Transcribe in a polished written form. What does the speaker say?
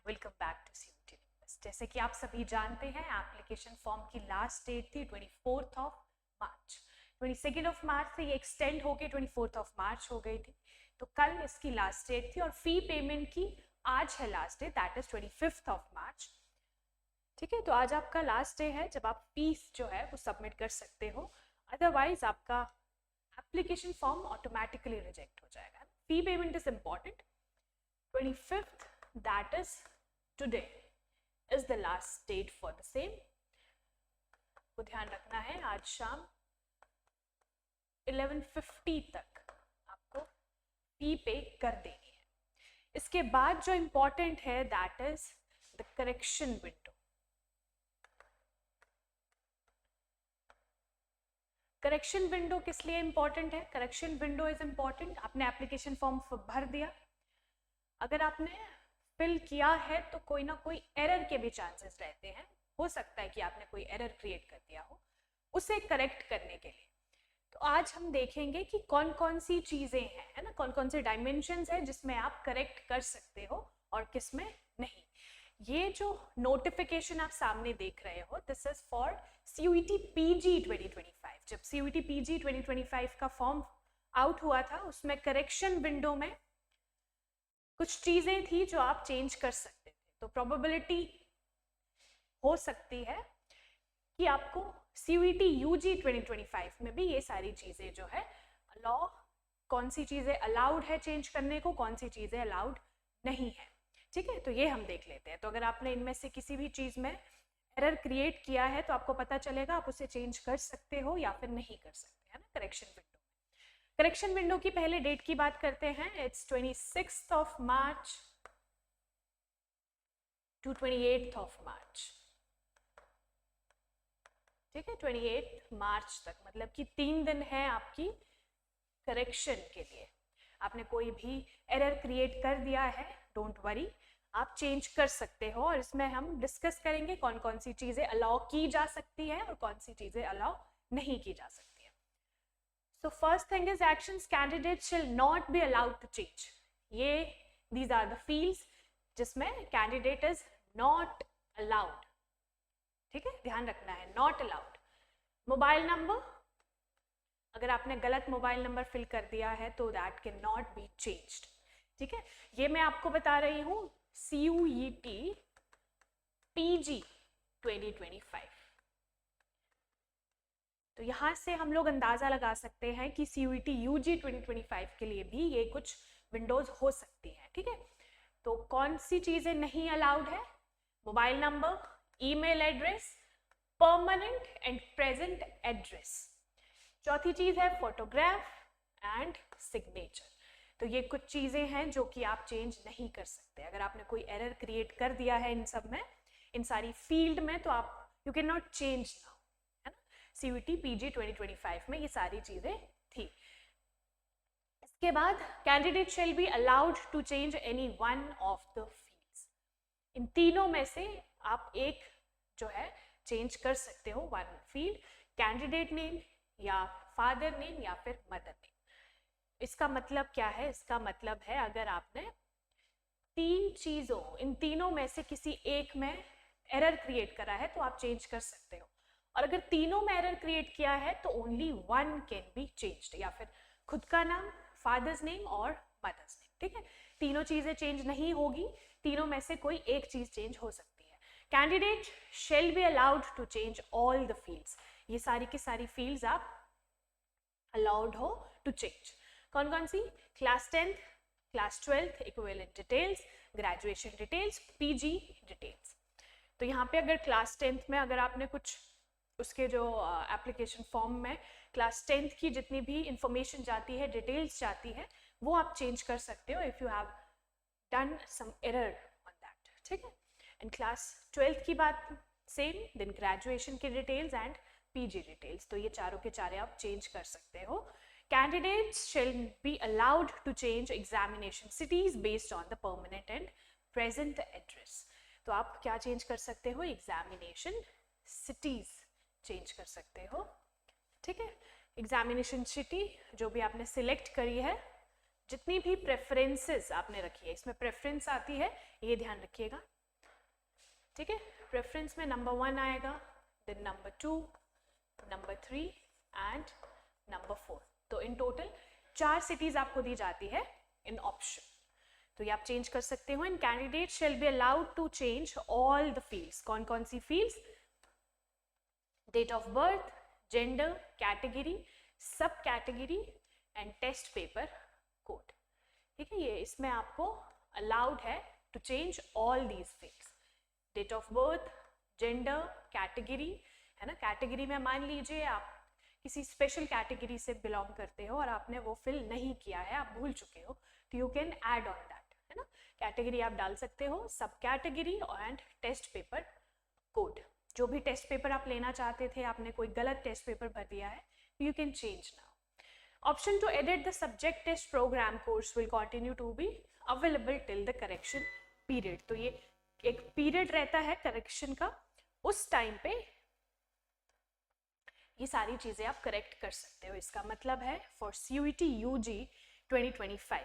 Welcome back to CUET news. जैसे कि आप सभी जानते हैं, एप्लीकेशन फॉर्म की लास्ट डेट थी 24 मार्च। 22 मार्च से ये एक्सटेंड होके 24 मार्च हो गई थी। तो कल इसकी लास्ट डेट थी और फी पेमेंट की आज है लास्ट डे, दैट इज 25 मार्च। ठीक है, तो आज आपका लास्ट डे है जब आप फीस जो है वो सबमिट कर सकते हो, अदरवाइज आपका एप्लीकेशन फॉर्म ऑटोमेटिकली रिजेक्ट हो जाएगा। Fee payment is important. 25th, that is today, is the last date for the same. को ध्यान रखना है, आज शाम 11:50 तक आपको फी पे कर देनी है। इसके बाद जो इम्पोर्टेंट है that is the correction window. Correction window किस लिए इम्पोर्टेंट है? Correction window is important. आपने एप्लीकेशन फॉर्म भर दिया, अगर आपने फिल किया है तो कोई ना कोई एरर के भी चांसेस रहते हैं। हो सकता है कि आपने कोई एरर क्रिएट कर दिया हो, उसे करेक्ट करने के लिए। तो आज हम देखेंगे कि कौन कौन सी चीज़ें हैं, है ना, कौन कौन से डायमेंशंस हैं जिसमें आप करेक्ट कर सकते हो और किस में नहीं। ये जो नोटिफिकेशन आप सामने देख रहे हो, this is for CUET PG 2025। जब CUET PG 2025 का फॉर्म आउट हुआ था, उसमें करेक्शन विंडो में कुछ चीजें थी जो आप चेंज कर सकते थे। तो प्रोबेबिलिटी हो सकती है कि आपको CUET UG 2025 में भी ये सारी चीजें जो है लॉ, कौन सी चीजें अलाउड है चेंज करने को, कौन सी चीजें अलाउड नहीं है। ठीक है, तो ये हम देख लेते हैं। तो अगर आपने इनमें से किसी भी चीज में एरर क्रिएट किया है तो आपको पता चलेगा, आप उसे चेंज कर सकते हो या फिर नहीं कर सकते, है ना, करेक्शन विंडो। करेक्शन विंडो की पहले डेट की बात करते हैं। इट्स 26 मार्च टू 28 मार्च। ठीक है, 28 मार्च तक, मतलब कि 3 दिन है आपकी करेक्शन के लिए। आपने कोई भी एरर क्रिएट कर दिया है, डोंट वरी, आप चेंज कर सकते हो। और इसमें हम डिस्कस करेंगे कौन कौन सी चीजें अलाउ की जा सकती है और कौन सी चीजें अलाउ नहीं की जा सकती। So first thing is actions candidates shall not be allowed to change. ये these are the fields जिसमें candidate is not allowed. ठीक है, ध्यान रखना है, not allowed. मोबाइल नंबर, अगर आपने गलत मोबाइल नंबर फिल कर दिया है तो that cannot be changed. ठीक है, ये मैं आपको बता रही हूँ CUET PG 2025। तो यहाँ से हम लोग अंदाजा लगा सकते हैं कि CUET UG 2025 के लिए भी ये कुछ विंडोज हो सकती हैं। ठीक है, तो कौन सी चीजें नहीं अलाउड है? Mobile number, email address, permanent and present address. चौथी चीज है फोटोग्राफ एंड सिग्नेचर। तो ये कुछ चीजें हैं जो कि आप चेंज नहीं कर सकते। अगर आपने कोई एरर क्रिएट कर दिया है इन सब में, इन सारी फील्ड में, तो आप you can not change now. CUET PG 2025 में ये सारी चीजें थी। इसके बाद candidate shall be allowed to change any one of the fields. इन तीनों में से आप एक जो है चेंज कर सकते हो, वन फील्ड, कैंडिडेट नेम या फादर नेम या फिर मदर नेम। इसका मतलब क्या है? इसका मतलब है अगर आपने तीन चीजों, इन तीनों में से किसी एक में एरर क्रिएट करा है तो आप चेंज कर सकते हो। और अगर तीनों में एरर क्रिएट किया है तो only one can be changed, या फिर खुद का नाम, फादर्स नेम और मदर्स नेम। ठीक है, तीनों चीजें चेंज नहीं होगी, तीनों में से कोई एक चीज चेंज हो सकती है। Candidate shall be allowed to change all the fields. ये सारी की सारी फील्ड्स आप अलाउड हो टू चेंज। कौन कौन सी? Class 10th, class 12th equivalent details, graduation details, PG details. तो यहाँ पे अगर क्लास 10th में अगर आपने कुछ उसके जो एप्लीकेशन फॉर्म में क्लास 10th की जितनी भी इंफॉर्मेशन जाती है, डिटेल्स जाती है, वो आप चेंज कर सकते हो if you have done some error on that. ठीक है, एंड क्लास 12th की बात सेम, देन ग्रेजुएशन की डिटेल्स एंड PG डिटेल्स। तो ये चारों के चारे आप चेंज कर सकते हो। Candidates shall be allowed to change examination cities based on the permanent and present address. तो आप क्या चेंज कर सकते हो? एग्जामिनेशन सिटीज चेंज कर सकते हो। ठीक है, एग्जामिनेशन सिटी जो भी आपने सिलेक्ट करी है, जितनी भी प्रेफरेंसेस आपने रखी है, इसमें प्रेफरेंस आती है, ये ध्यान रखिएगा, ठीक है, प्रेफरेंस में नंबर 1 आएगा, then number 2, number 3 and number 4। तो इन टोटल 4 सिटीज आपको दी जाती है इन ऑप्शन, तो ये आप चेंज कर सकते हो। इन candidate shall be allowed to change all the fields. कौन कौन सी fields? Date of birth, gender, category, sub category and test paper code. ठीक है, ये इसमें आपको अलाउड है to change all these fields, date of birth, gender, category, है ना। कैटेगरी में मान लीजिए आप किसी स्पेशल कैटेगरी से बिलोंग करते हो और आपने वो फिल नहीं किया है, आप भूल चुके हो, तो you can add on that, है ना। कैटेगरी आप डाल सकते हो, सब category and test paper code. जो भी टेस्ट पेपर आप लेना चाहते थे, आपने कोई गलत टेस्ट पेपर भर दिया है, you can change now. Option to edit the subject test program course will continue to be available till the correction period। तो ये एक पीरियड रहता है करेक्शन का, उस टाइम पे ये सारी चीजें आप करेक्ट कर सकते हो। इसका मतलब है फॉर CUET UG 2025